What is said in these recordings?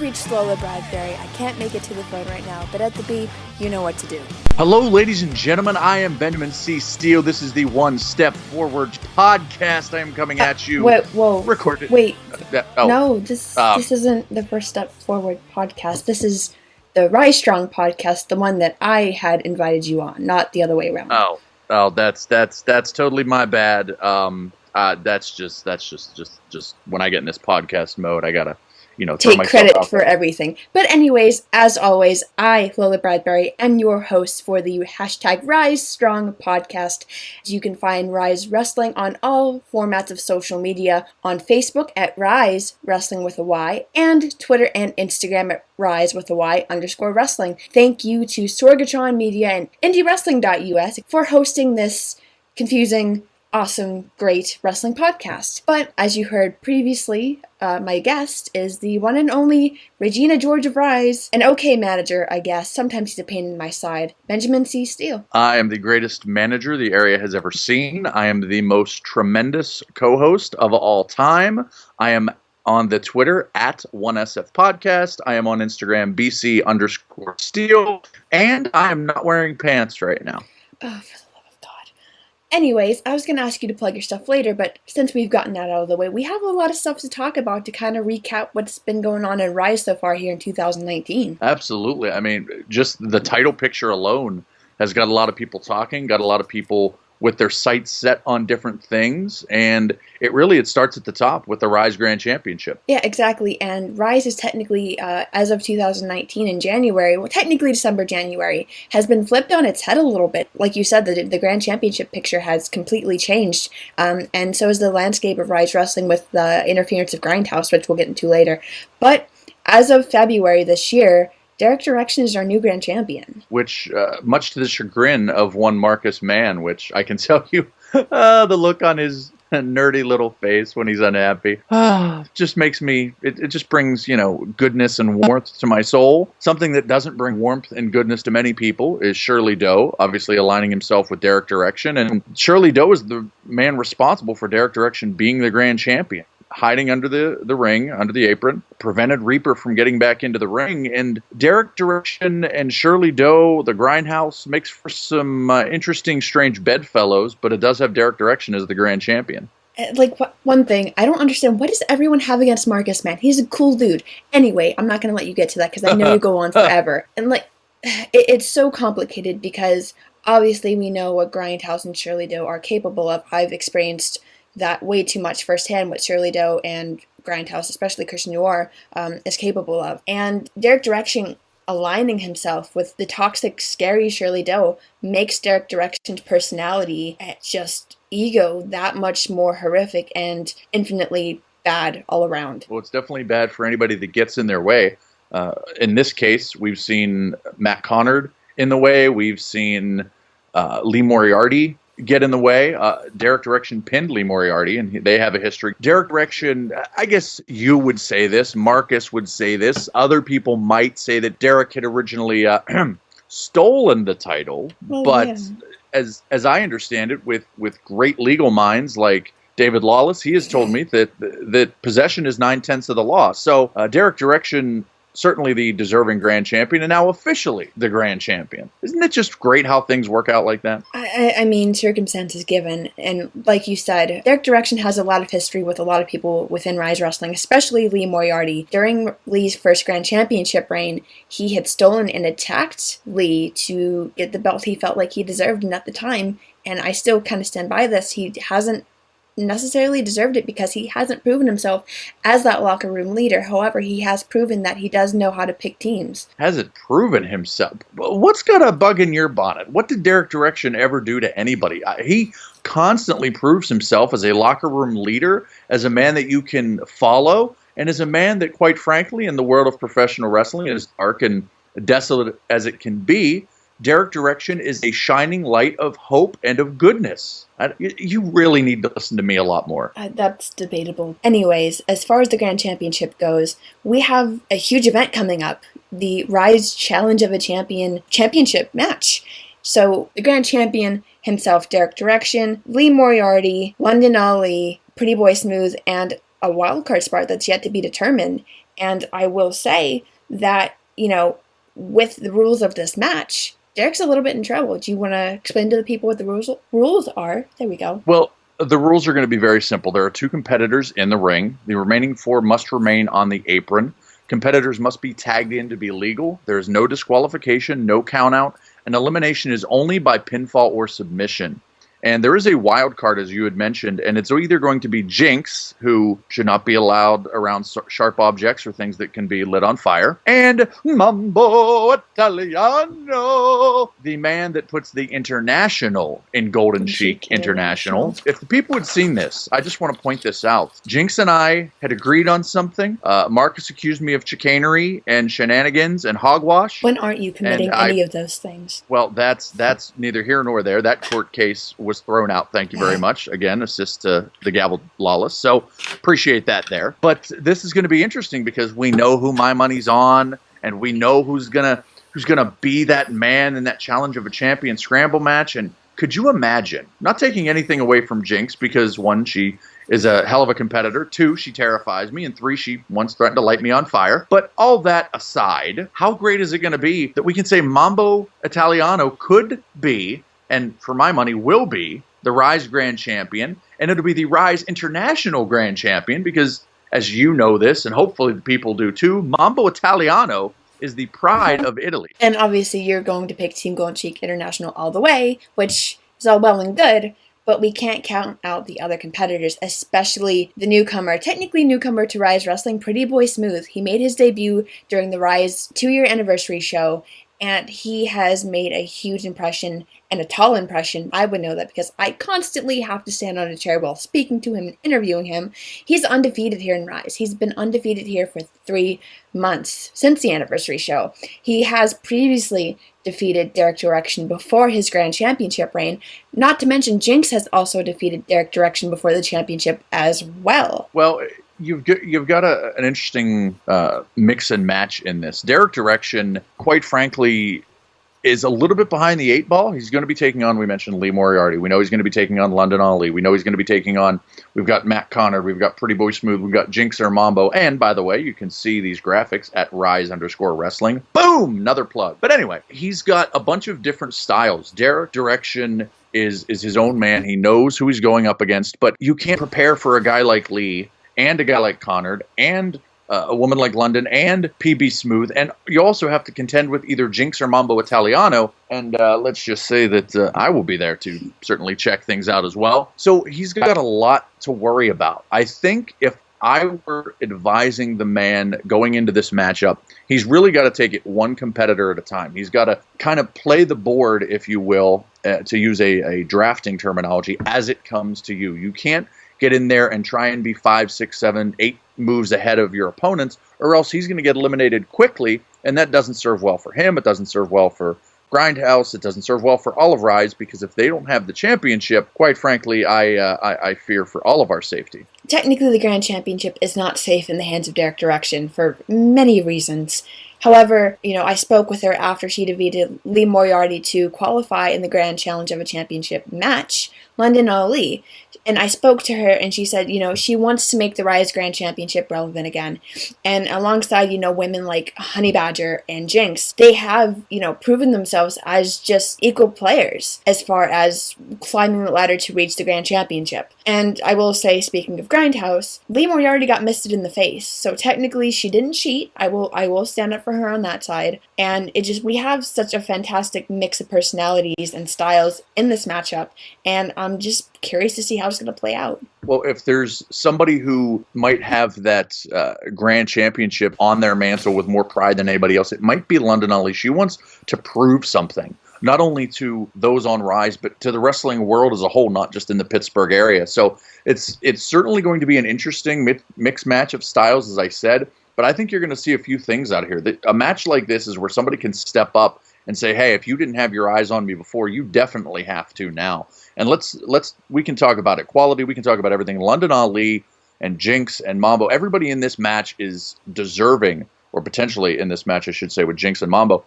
reached Lola Bradbury. I can't make it to the phone right now, but at the beep, you know what to do. Hello, ladies and gentlemen. I am Benjamin C. Steele. This is the One Step Forward podcast. I am coming at you. Whoa. Recorded. Wait. No, this isn't the First Step Forward podcast. This is the Ryse Strong podcast, the one that I had invited you on, not the other way around. Oh, that's totally my bad. That's just when I get in this podcast mode, I gotta, take credit for everything. But anyways, as always, I, Lola Bradbury, am your host for the hashtag Ryse Strong podcast. You can find Ryse Wrestling on all formats of social media, on Facebook at Ryse Wrestling with a Y, and Twitter and Instagram at Ryse with a Y _wrestling. Thank you to Sorgatron Media and IndyWrestling.us for hosting this confusing, awesome, great wrestling podcast. But as you heard previously, my guest is the one and only Regina George of Ryse, an okay manager, I guess. Sometimes he's a pain in my side. Benjamin C. Steele. I am the greatest manager the area has ever seen. I am the most tremendous co-host of all time. I am on the Twitter at 1SF Podcast. I am on Instagram BC_Steele. And I am not wearing pants right now. Oh, anyways, I was going to ask you to plug your stuff later, but since we've gotten that out of the way, we have a lot of stuff to talk about to kind of recap what's been going on in Ryse so far here in 2019. Absolutely. I mean, just the title picture alone has got a lot of people talking, got a lot of people with their sights set on different things, and it starts at the top with the Ryse Grand Championship. Yeah, exactly, and Ryse is technically, as of 2019 in January, well, technically December, January, has been flipped on its head a little bit. Like you said, the Grand Championship picture has completely changed, and so is the landscape of Ryse Wrestling with the interference of Grindhouse, which we'll get into later. But as of February this year, Derek Direction is our new grand champion. Which, much to the chagrin of one Marcus Mann, which I can tell you, the look on his nerdy little face when he's unhappy, just makes me, it just brings, goodness and warmth to my soul. Something that doesn't bring warmth and goodness to many people is Shirley Doe, obviously aligning himself with Derek Direction. And Shirley Doe is the man responsible for Derek Direction being the grand champion. Hiding under the ring, under the apron, prevented Reaper from getting back into the ring, and Derek Direction and Shirley Doe, the Grindhouse, makes for some interesting, strange bedfellows, but it does have Derek Direction as the grand champion. One thing, I don't understand, what does everyone have against Marcus Mann? He's a cool dude. Anyway, I'm not going to let you get to that, because I know you go on forever. And, it's so complicated, because obviously we know what Grindhouse and Shirley Doe are capable of. I've experienced that way too much firsthand what Shirley Doe and Grindhouse, especially Christian Noir, is capable of. And Derek Direction aligning himself with the toxic, scary Shirley Doe makes Derek Direction's personality and just ego that much more horrific and infinitely bad all around. Well, it's definitely bad for anybody that gets in their way. In this case, we've seen Matt Connard in the way. We've seen Lee Moriarty get in the way. Derek Direction pinned Lee Moriarty, and they have a history. Derek Direction, I guess you would say this, Marcus would say this, other people might say that Derek had originally stolen the title, as I understand it, with great legal minds like David Lawless, he has told me that possession is 9/10 of the law. So Derek Direction, certainly the deserving grand champion, and now officially the grand champion. Isn't it just great how things work out like that? I mean, circumstances given, and like you said, Derek Direction has a lot of history with a lot of people within Ryse Wrestling, especially Lee Moriarty. During Lee's first grand championship reign, he had stolen and attacked Lee to get the belt he felt like he deserved, and at the time, and I still kind of stand by this, he hasn't necessarily deserved it because he hasn't proven himself as that locker room leader. However, he has proven that he does know how to pick teams. Hasn't proven himself? What's got a bug in your bonnet? What did Derek Direction ever do to anybody? He constantly proves himself as a locker room leader, as a man that you can follow, and as a man that, quite frankly, in the world of professional wrestling, as dark and desolate as it can be, Derek Direction is a shining light of hope and of goodness. You really need to listen to me a lot more. That's debatable. Anyways, as far as the Grand Championship goes, we have a huge event coming up, the Ryse Challenge of a Champion Championship match. So the Grand Champion himself, Derek Direction, Lee Moriarty, London Ali, Pretty Boy Smooth, and a wildcard spot that's yet to be determined. And I will say that, with the rules of this match, Derek's a little bit in trouble. Do you want to explain to the people what the rules are? There we go. Well, the rules are going to be very simple. There are 2 competitors in the ring. The remaining 4 must remain on the apron. Competitors must be tagged in to be legal. There is no disqualification, no countout, and elimination is only by pinfall or submission. And there is a wild card, as you had mentioned, and it's either going to be Jinx, who should not be allowed around sharp objects or things that can be lit on fire, and Mambo Italiano, the man that puts the international in Golden Chic International. If the people had seen this, I just want to point this out. Jinx and I had agreed on something. Marcus accused me of chicanery and shenanigans and hogwash. When aren't you committing any of those things? Well, that's neither here nor there. That court case was thrown out. Thank you very much. Again, assist to the gavel lawless. So appreciate that there. But this is going to be interesting because we know who my money's on, and we know who's gonna be that man in that challenge of a champion scramble match. And could you imagine, not taking anything away from Jinx, because 1, she is a hell of a competitor, 2, she terrifies me, and 3, she once threatened to light me on fire. But all that aside, how great is it going to be that we can say Mambo Italiano could be, and for my money will be, the Ryse Grand Champion, and it'll be the Ryse International Grand Champion because, as you know this, and hopefully the people do too, Mambo Italiano is the pride of Italy. And obviously you're going to pick Team Golden Chic International all the way, which is all well and good, but we can't count out the other competitors, especially the technically newcomer to Ryse Wrestling, Pretty Boy Smooth. He made his debut during the Ryse 2-year anniversary show, and he has made a huge impression, and a tall impression. I would know that because I constantly have to stand on a chair while speaking to him and interviewing him. He's undefeated here in Ryse. He's been undefeated here for 3 months since the anniversary show. He has previously defeated Derek Direction before his Grand Championship reign. Not to mention, Jinx has also defeated Derek Direction before the championship as well. Well, you've got an interesting mix and match in this. Derek Direction, quite frankly, is a little bit behind the 8 ball. He's going to be taking on, we mentioned Lee Moriarty. We know he's going to be taking on London Ali. We know he's going to be taking on, we've got Matt Connor, we've got Pretty Boy Smooth, we've got Jinx or Mambo. And by the way, you can see these graphics at Ryse_wrestling. Boom! Another plug. But anyway, he's got a bunch of different styles. Derek Direction is his own man. He knows who he's going up against, but you can't prepare for a guy like Lee and a guy like Connor and a woman like London and PB Smooth, and you also have to contend with either Jinx or Mambo Italiano, and let's just say that I will be there to certainly check things out as well. So he's got a lot to worry about. I think if I were advising the man going into this matchup, he's really got to take it one competitor at a time. He's got to kind of play the board, if you will, to use a drafting terminology, as it comes to you. You can't get in there and try and be 5, 6, 7, 8 moves ahead of your opponents, or else he's going to get eliminated quickly, and that doesn't serve well for him. It doesn't serve well for Grindhouse. It doesn't serve well for all of Ryse, because if they don't have the championship, quite frankly, I fear for all of our safety. Technically, the Grand Championship is not safe in the hands of Derek Direction for many reasons. However, I spoke with her after she defeated Lee Moriarty to qualify in the Grand Challenge of a Championship match, London Ali. And I spoke to her, and she said, she wants to make the Ryse Grand Championship relevant again. And alongside, women like Honey Badger and Jinx, they have, proven themselves as just equal players as far as climbing the ladder to reach the Grand Championship. And I will say, speaking of Grindhouse, Lee Moriarty got misted in the face. So technically, she didn't cheat. I will stand up for her on that side. And we have such a fantastic mix of personalities and styles in this matchup. And I'm just curious to see how it's going to play out. Well, if there's somebody who might have that Grand Championship on their mantle with more pride than anybody else, it might be London Ali. She wants to prove something, not only to those on Ryse, but to the wrestling world as a whole, not just in the Pittsburgh area. So it's certainly going to be an interesting mixed match of styles, as I said. But I think you're going to see a few things out here. A match like this is where somebody can step up and say, hey, if you didn't have your eyes on me before, you definitely have to now. And we can talk about equality. We can talk about everything. London Ali and Jinx and Mambo, everybody in this match is deserving, or potentially in this match, I should say, with Jinx and Mambo,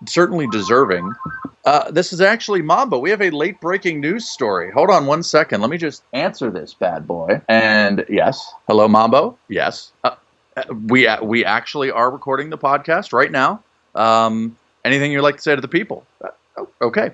certainly deserving. This is actually Mambo. We have a late breaking news story. Hold on 1 second. Let me just answer this bad boy. And yes. Hello, Mambo? Yes. We actually are recording the podcast right now. Anything you'd like to say to the people? Okay.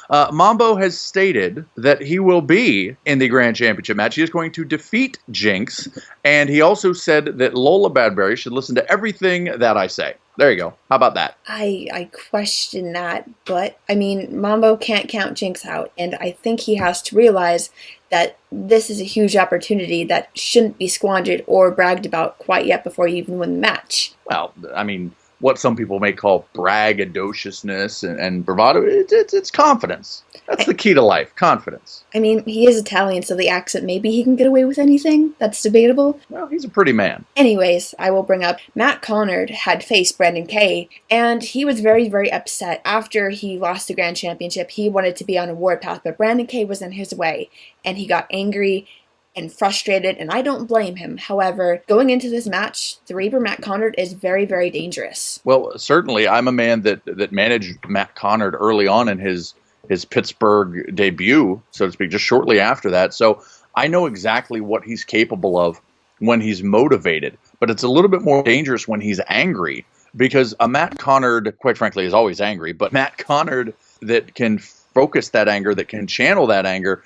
Mambo has stated that he will be in the Grand Championship match. He is going to defeat Jinx, and he also said that Lola Bradbury should listen to everything that I say. There you go. How about that? I question that, but I mean, Mambo can't count Jinx out, and I think he has to realize that this is a huge opportunity that shouldn't be squandered or bragged about quite yet before you even win the match. Well, I mean, what some people may call braggadociousness and bravado, it's confidence. That's the key to life, confidence. I mean, he is Italian, so the accent, maybe he can get away with anything. That's debatable. Well, he's a pretty man. Anyways, I will bring up Matt Connard had faced Brandon Kay, and he was very, very upset. After he lost the Grand Championship, he wanted to be on a warpath, but Brandon Kay was in his way, and he got angry and frustrated, and I don't blame him. However, going into this match, the Reaper Matt Connard is very, very dangerous. Well, certainly, I'm a man that managed Matt Connard early on in his Pittsburgh debut, so to speak, just shortly after that. So I know exactly what he's capable of when he's motivated, but it's a little bit more dangerous when he's angry, because a Matt Connard, quite frankly, is always angry, but Matt Connard that can focus that anger, that can channel that anger,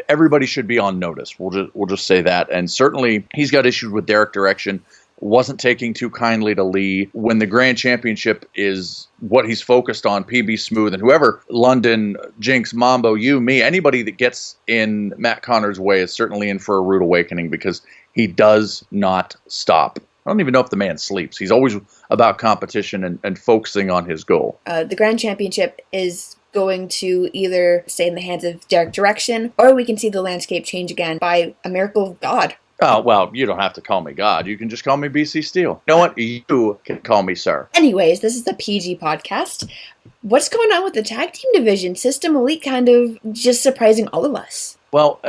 everybody should be on notice. We'll just say that. And certainly he's got issues with Derek Direction. Wasn't taking too kindly to Lee. When the Grand Championship is what he's focused on, PB Smooth and whoever, London, Jinx, Mambo, you, me, anybody that gets in Matt Connard's way is certainly in for a rude awakening, because he does not stop. I don't even know if the man sleeps. He's always about competition and focusing on his goal. The Grand Championship is going to either stay in the hands of Derek Direction, or we can see the landscape change again by a miracle of God. Oh, well, you don't have to call me God. You can just call me BC Steele. You know what? You can call me sir. Anyways, this is the PG podcast. What's going on with the tag team division? System Elite kind of just surprising all of us. Well,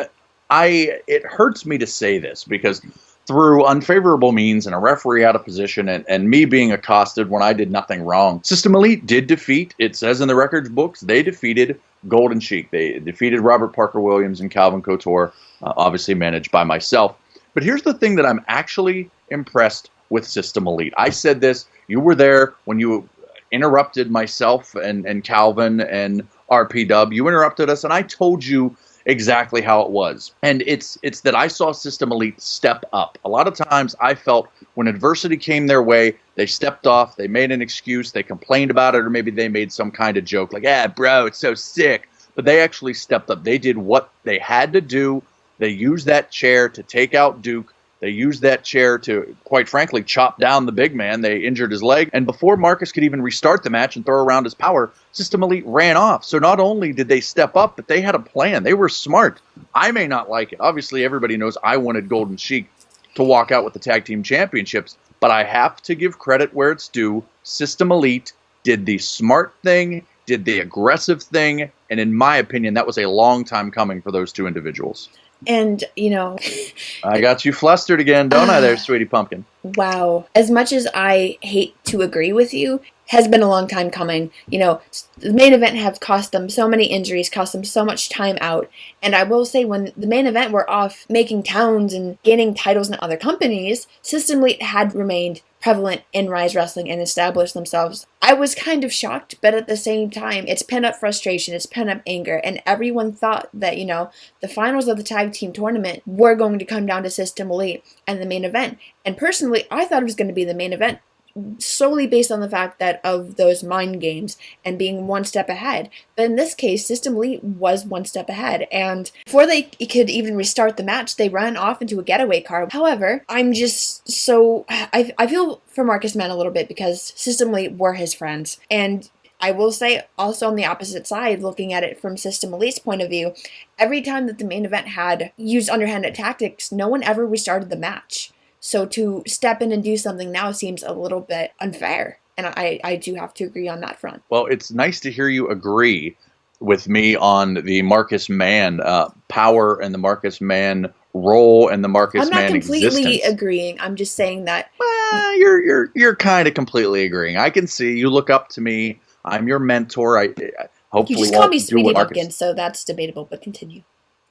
it hurts me to say this, because through unfavorable means and a referee out of position and me being accosted when I did nothing wrong, System Elite did defeat, it says in the records books, they defeated Golden Sheik. They defeated Robert Parker Williams and Calvin Couture, obviously managed by myself. But here's the thing that I'm actually impressed with System Elite. I said this, you were there when you interrupted myself and Calvin and RP-Dub. You interrupted us, and I told you exactly how it was. And it's that I saw System Elite step up. A lot of times I felt when adversity came their way, they stepped off, they made an excuse, they complained about it, or maybe they made some kind of joke like, bro, it's so sick. But they actually stepped up. They did what they had to do. They used that chair to take out Duke. They used that chair to, quite frankly, chop down the big man. They injured his leg. And before Marcus could even restart the match and throw around his power, System Elite ran off. So not only did they step up, but they had a plan. They were smart. I may not like it. Obviously, everybody knows I wanted Golden Sheik to walk out with the tag team championships. But I have to give credit where it's due. System Elite did the smart thing, did the aggressive thing. And in my opinion, that was a long time coming for those two individuals. And, I got you flustered again, don't I there, sweetie pumpkin? Wow. As much as I hate to agree with you, has been a long time coming. The main event have cost them so many injuries, cost them so much time out. And I will say, when the main event were off making towns and gaining titles in other companies, System Elite had remained prevalent in Ryse Wrestling and established themselves. I was kind of shocked, but at the same time, it's pent-up frustration, it's pent-up anger, and everyone thought that, the finals of the tag team tournament were going to come down to System Elite and the main event. And personally, I thought it was going to be the main event, solely based on the fact that of those mind games and being one step ahead. But in this case, System Elite was one step ahead, and before they could even restart the match, they ran off into a getaway car. However, I'm just so... I feel for Marcus Mann a little bit, because System Elite were his friends, and I will say, also on the opposite side, looking at it from System Elite's point of view, every time that the main event had used underhanded tactics, no one ever restarted the match. So to step in and do something now seems a little bit unfair. And I do have to agree on that front. Well, it's nice to hear you agree with me on the Marcus Mann power and the Marcus Mann role and the Marcus Mann existence. I'm not completely agreeing. I'm just saying that... Well, you're kind of completely agreeing. I can see you look up to me. I'm your mentor. I hopefully you just call me Sweetie Pumpkin, so that's debatable, but continue.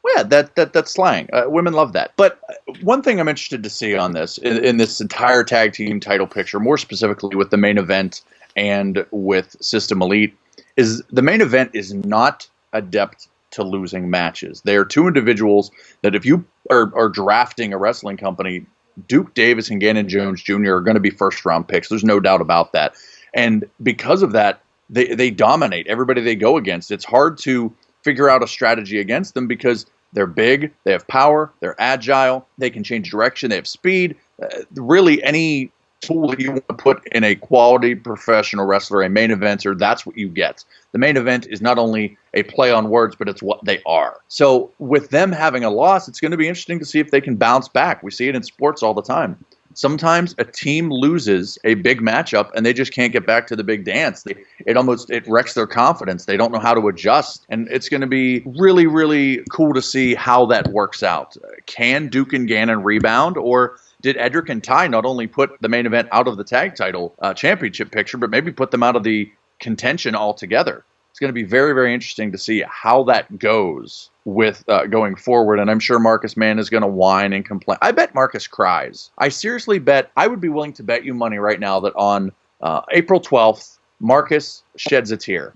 Well, yeah, that's slang. Women love that. But one thing I'm interested to see on this, in this entire tag team title picture, more specifically with the main event and with System Elite, is the main event is not adept to losing matches. They are two individuals that if you are drafting a wrestling company, Duke Davis and Gannon Jones Jr. are going to be first-round picks. There's no doubt about that. And because of that, they dominate everybody they go against. It's hard to figure out a strategy against them because they're big, they have power, they're agile, they can change direction, they have speed. Really, any tool that you want to put in a quality professional wrestler, a main eventer, that's what you get. The main event is not only a play on words, but it's what they are. So with them having a loss, it's going to be interesting to see if they can bounce back. We see it in sports all the time. Sometimes a team loses a big matchup and they just can't get back to the big dance. It wrecks their confidence. They don't know how to adjust. And it's going to be really, really cool to see how that works out. Can Duke and Gannon rebound, or did Edric and Ty not only put the main event out of the tag title championship picture, but maybe put them out of the contention altogether? It's going to be very, very interesting to see how that goes with going forward. And I'm sure Marcus Mann is going to whine and complain. I bet Marcus cries. I seriously bet, I would be willing to bet you money right now that on April 12th, Marcus sheds a tear.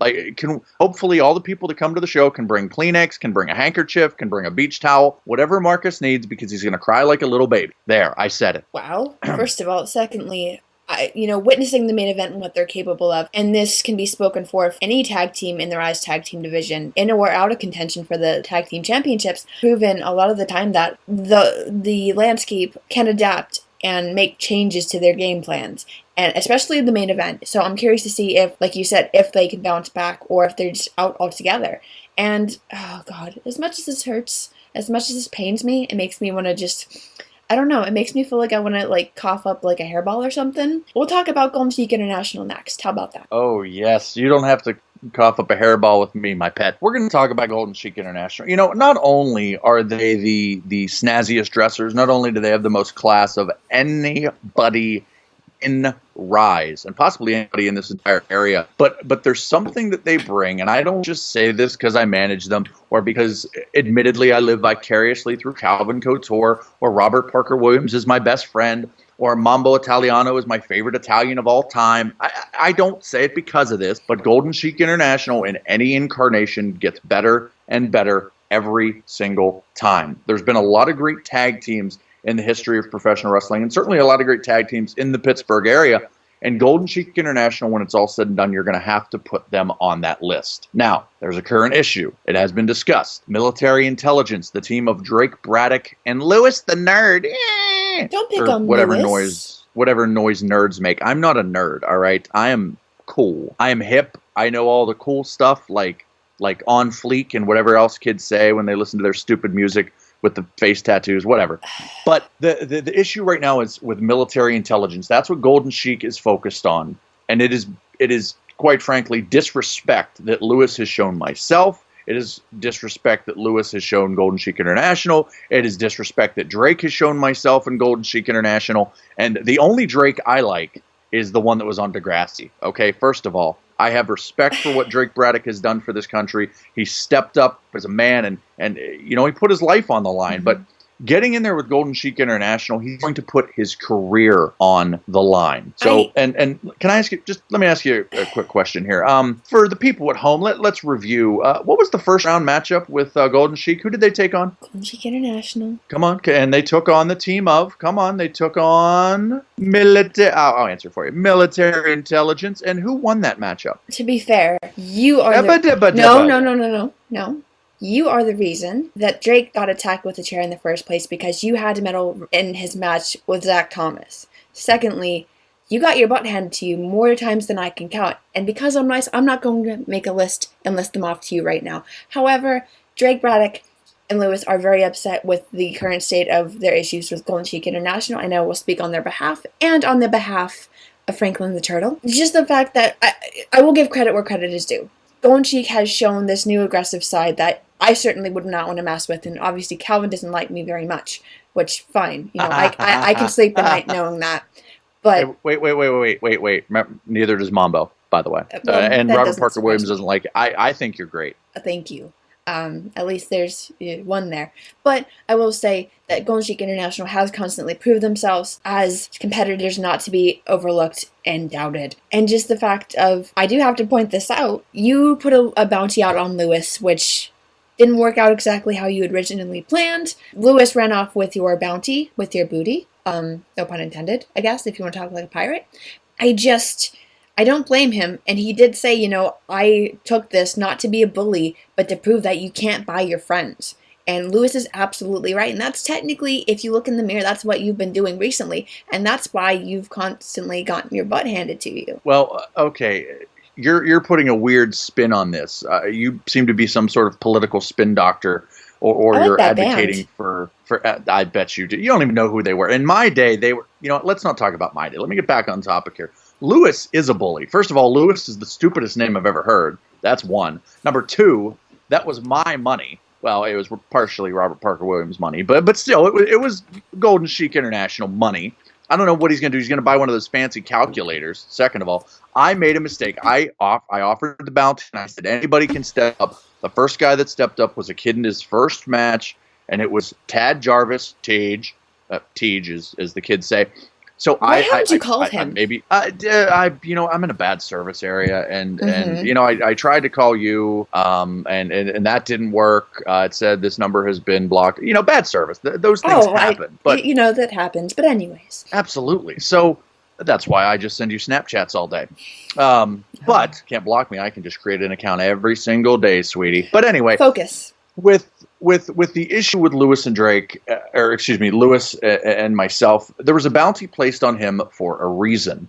Hopefully all the people that come to the show can bring Kleenex, can bring a handkerchief, can bring a beach towel, whatever Marcus needs, because he's going to cry like a little baby. There, I said it. Wow. First of all. Secondly, witnessing the main event and what they're capable of, and this can be spoken for if any tag team in the Ryse tag team division, in or out of contention for the tag team championships, proven a lot of the time that the landscape can adapt and make changes to their game plans, and especially the main event. So I'm curious to see if, like you said, if they can bounce back or if they're just out altogether. And, oh God, as much as this hurts, as much as this pains me, it makes me want to just... I don't know. It makes me feel like I want to, cough up, a hairball or something. We'll talk about Golden Sheik International next. How about that? Oh, yes. You don't have to cough up a hairball with me, my pet. We're going to talk about Golden Sheik International. Not only are they the snazziest dressers, not only do they have the most class of anybody in Ryse, and possibly anybody in this entire area, but there's something that they bring, and I don't just say this because I manage them, or because admittedly I live vicariously through Calvin Couture, or Robert Parker Williams is my best friend, or Mambo Italiano is my favorite Italian of all time. I don't say it because of this, but Golden Sheik International in any incarnation gets better and better every single time. There's been a lot of great tag teams in the history of professional wrestling, and certainly a lot of great tag teams in the Pittsburgh area. And Golden Sheik International, when it's all said and done, you're going to have to put them on that list. Now, there's a current issue. It has been discussed. Military Intelligence, the team of Drake Braddock and Lewis the Nerd. Don't pick on Lewis. Whatever noise nerds make. I'm not a nerd, all right? I am cool. I am hip. I know all the cool stuff, like On Fleek and whatever else kids say when they listen to their stupid music with the face tattoos, whatever. But the issue right now is with Military Intelligence. That's what Golden Sheik is focused on. And it is quite frankly disrespect that Lewis has shown myself. It is disrespect that Lewis has shown Golden Sheik International. It is disrespect that Drake has shown myself in Golden Sheik International. And the only Drake I like is the one that was on Degrassi. Okay, first of all, I have respect for what Drake Braddock has done for this country. He stepped up as a man and he put his life on the line. But getting in there with Golden Sheik International, he's going to put his career on the line. So, and can I ask you, let me ask you a quick question here. For the people at home, let's review. What was the first round matchup with Golden Sheik? Who did they take on? Golden Sheik International. Come on. And they took on the team of, they took on I'll answer for you. Military Intelligence. And who won that matchup? To be fair, you are No. You are the reason that Drake got attacked with a chair in the first place because you had to meddle in his match with Zach Thomas. Secondly, you got your butt handed to you more times than I can count. And because I'm nice, I'm not going to make a list and list them off to you right now. However, Drake Braddock and Lewis are very upset with the current state of their issues with Golden Sheik International, and I will speak on their behalf and on the behalf of Franklin the Turtle. Just the fact that I will give credit where credit is due. Golden Sheik has shown this new aggressive side that I certainly would not want to mess with, and obviously Calvin doesn't like me very much, which, fine. I can sleep at night knowing that. But wait. Neither does Mambo, by the way. And Robert Parker Williams doesn't like it. I think you're great. Thank you. At least there's one there. But I will say that Golden Sheik International has constantly proved themselves as competitors not to be overlooked and doubted. And just the fact of, I do have to point this out, you put a bounty out on Lewis, which didn't work out exactly how you had originally planned. Lewis ran off with your bounty, with your booty. No pun intended, I guess, if you want to talk like a pirate. I don't blame him, and he did say, I took this not to be a bully, but to prove that you can't buy your friends. And Lewis is absolutely right, and that's technically, if you look in the mirror, that's what you've been doing recently, and that's why you've constantly gotten your butt handed to you. Well, okay, you're putting a weird spin on this. You seem to be some sort of political spin doctor, or you're advocating for. I bet you do. You don't even know who they were. In my day, they were. Let's not talk about my day. Let me get back on topic here. Lewis is a bully. First of all, Lewis is the stupidest name I've ever heard. That's one. Number two, that was my money. Well, it was partially Robert Parker Williams' money, but still, it was Golden Sheik International money. I don't know what he's going to do. He's going to buy one of those fancy calculators. Second of all, I made a mistake. I offered the bounty, and I said anybody can step up. The first guy that stepped up was a kid in his first match, and it was Tad Jarvis, Tej, as the kids say. So how did you call him? I'm in a bad service area, and I tried to call you, and that didn't work. It said this number has been blocked. Bad service. Those things happen. But that happens. But anyways, absolutely. So that's why I just send you Snapchats all day. But can't block me. I can just create an account every single day, sweetie. But anyway, focus with the issue with Lewis and Drake, Lewis and myself, there was a bounty placed on him for a reason.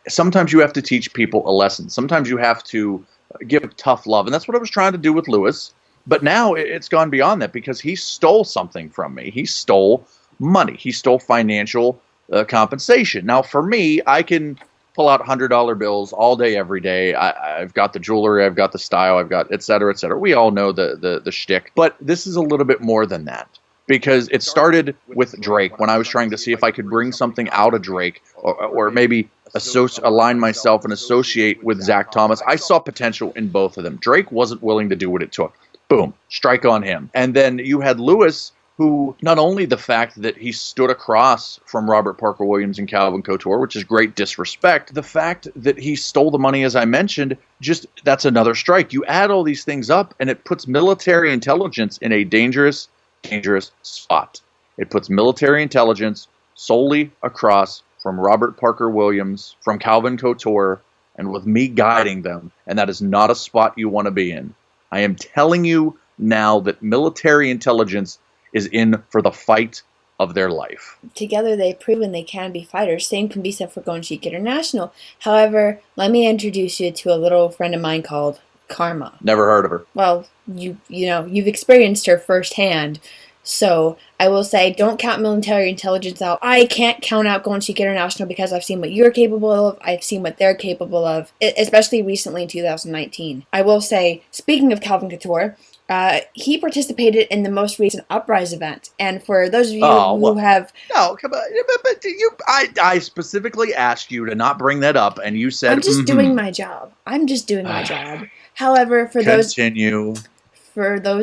Sometimes you have to teach people a lesson. Sometimes you have to give tough love. And that's what I was trying to do with Lewis. But now it's gone beyond that because he stole something from me. He stole money. He stole financial compensation. Now, for me, I can pull out $100 bills all day, every day. I've got the jewelry, I've got the style, I've got et cetera, et cetera. We all know the shtick. But this is a little bit more than that. Because it started with Drake when I was trying to see if I could bring something out of Drake or maybe align myself and associate with Zach Thomas. I saw potential in both of them. Drake wasn't willing to do what it took. Boom, strike on him. And then you had Lewis, who not only the fact that he stood across from Robert Parker Williams and Calvin Couture, which is great disrespect, the fact that he stole the money, as I mentioned, that's another strike. You add all these things up, and it puts military intelligence in a dangerous spot. It puts military intelligence solely across from Robert Parker Williams, from Calvin Couture, and with me guiding them, and that is not a spot you want to be in. I am telling you now that military intelligence is in for the fight of their life. Together they've proven they can be fighters. Same can be said for Golden Sheik International. However, let me introduce you to a little friend of mine called Karma. Never heard of her. Well, you've experienced her firsthand. So I will say, don't count military intelligence out. I can't count out Golden Sheik International because I've seen what you're capable of. I've seen what they're capable of, especially recently in 2019. I will say, speaking of Calvin Couture, he participated in the most recent Uprise event, and for those of you who have... No, come on. I specifically asked you to not bring that up, and you said... I'm just doing my job. However, for those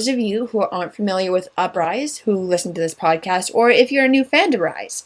of you who aren't familiar with Uprise, who listen to this podcast, or if you're a new fan to Ryse,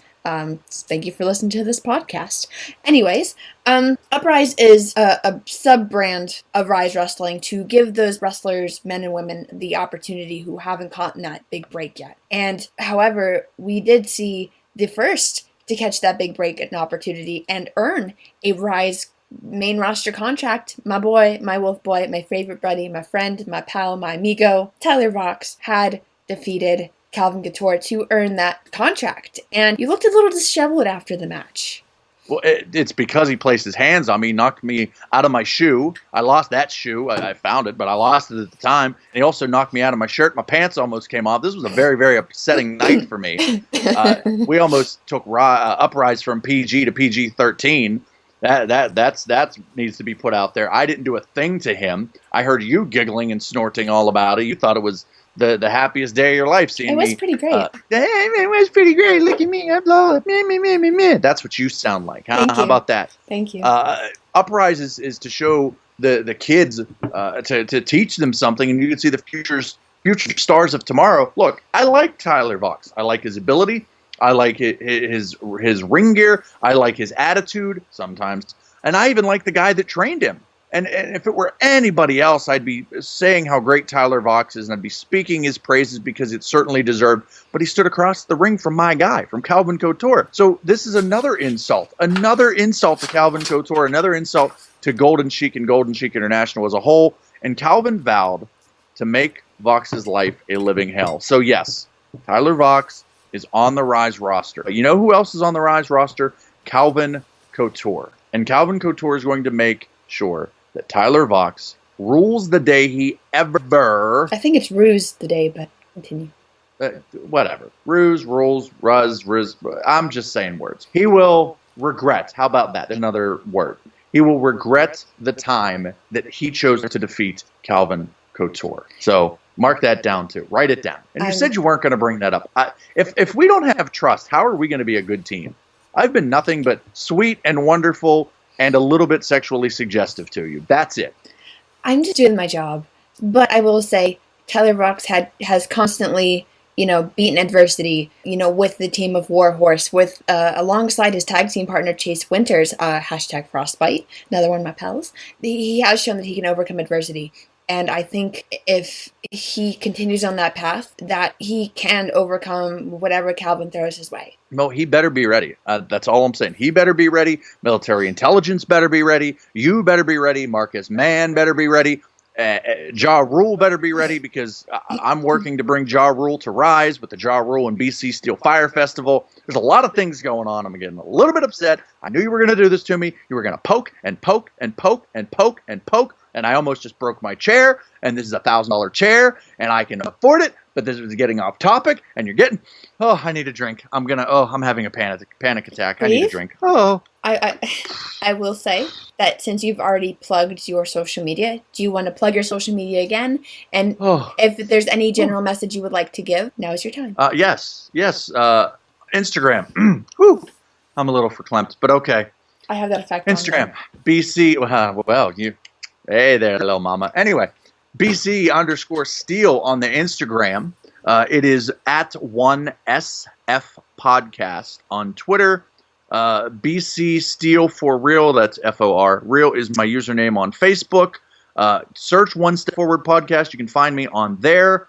thank you for listening to this podcast. Anyways, Uprise is a sub-brand of Ryse Wrestling to give those wrestlers, men and women, the opportunity who haven't caught that big break yet. And however, we did see the first to catch that big break and opportunity and earn a Ryse main roster contract. My boy, my wolf boy, my favorite buddy, my friend, my pal, my amigo, Tyler Vox had defeated Calvin Couture to earn that contract. And you looked a little disheveled after the match. Well, it's because he placed his hands on me, knocked me out of my shoe. I lost that shoe. I found it, but I lost it at the time. And he also knocked me out of my shirt. My pants almost came off. This was a very, very upsetting night for me. We almost took Uprise from PG to PG-13. That needs to be put out there. I didn't do a thing to him. I heard you giggling and snorting all about it. You thought it was the happiest day of your life seeing me. It was pretty great. It was pretty great. Look at me. I'm Lola. Me. That's what you sound like. Huh? How about that? Thank you. Uprise is to show the kids to teach them something, and you can see the future stars of tomorrow. Look, I like Tyler Vox. I like his ability. I like his ring gear. I like his attitude sometimes. And I even like the guy that trained him. And if it were anybody else, I'd be saying how great Tyler Vox is, and I'd be speaking his praises because it's certainly deserved. But he stood across the ring from my guy, from Calvin Couture. So this is another insult to Calvin Couture, another insult to Golden Sheik and Golden Sheik International as a whole. And Calvin vowed to make Vox's life a living hell. So yes, Tyler Vox is on the Ryse roster. You know who else is on the Ryse roster? Calvin Couture. And Calvin Couture is going to make sure that Tyler Vox rules the day he ever... I think it's ruse the day, but continue. Whatever. Ruse, rules, riz. I'm just saying words. He will regret. How about that? There's another word. He will regret the time that he chose to defeat Calvin Couture. So mark that down too. Write it down. And you said you weren't going to bring that up. If we don't have trust, how are we going to be a good team? I've been nothing but sweet and wonderful and a little bit sexually suggestive to you. That's it. I'm just doing my job. But I will say, Tyler Vox has constantly, beaten adversity, with the team of Warhorse, with alongside his tag team partner Chase Winters, hashtag Frostbite, another one of my pals. He has shown that he can overcome adversity. And I think if he continues on that path, that he can overcome whatever Calvin throws his way. No, he better be ready. That's all I'm saying. He better be ready. Military intelligence better be ready. You better be ready. Marcus Mann better be ready. Ja Rule better be ready, because I'm working to bring Ja Rule to Ryse with the Ja Rule and BC Steel Fire Festival. There's a lot of things going on. I'm getting a little bit upset. I knew you were going to do this to me. You were going to poke and poke and poke and poke and poke. And I almost just broke my chair, and this is a $1,000 chair, and I can afford it, but this is getting off topic, and you're getting, I need a drink. I'm having a panic attack. I need a drink. I will say that since you've already plugged your social media, do you want to plug your social media again? And if there's any general message you would like to give, now is your time. Yes. Instagram. I'm a little verklempt, but okay. I have that effect Instagram. BC, hey there, little mama. Anyway, BC_Steele on the Instagram. It is at 1SF Podcast on Twitter. BC Steele for real. That's FOR. Real is my username on Facebook. Search One Step Forward Podcast. You can find me on there.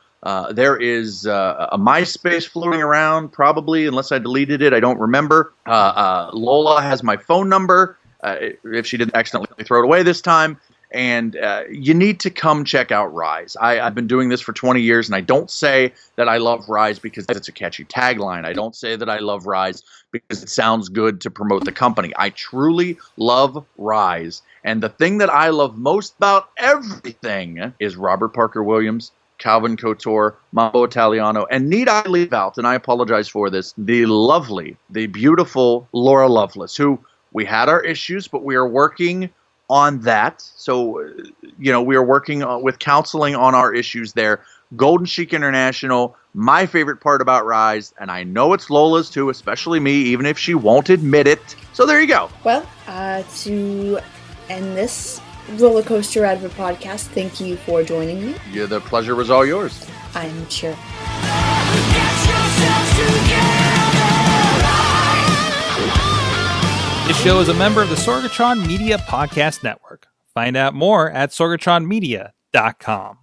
There is a MySpace floating around, probably, unless I deleted it. I don't remember. Lola has my phone number, if she didn't accidentally throw it away this time. And you need to come check out Ryse. I've been doing this for 20 years, and I don't say that I love Ryse because it's a catchy tagline. I don't say that I love Ryse because it sounds good to promote the company. I truly love Ryse. And the thing that I love most about everything is Robert Parker Williams, Calvin Couture, Mambo Italiano, and need I leave out, and I apologize for this, the lovely, the beautiful Laura Lovelace, who we had our issues, but we are working on that. So, we are working with counseling on our issues there. Golden Sheik International, my favorite part about Ryse, and I know it's Lola's too, especially me, even if she won't admit it. So there you go. Well, to end this roller coaster ride of a podcast, thank you for joining me. Yeah, the pleasure was all yours. I'm sure. This show is a member of the Sorgatron Media Podcast Network. Find out more at sorgatronmedia.com.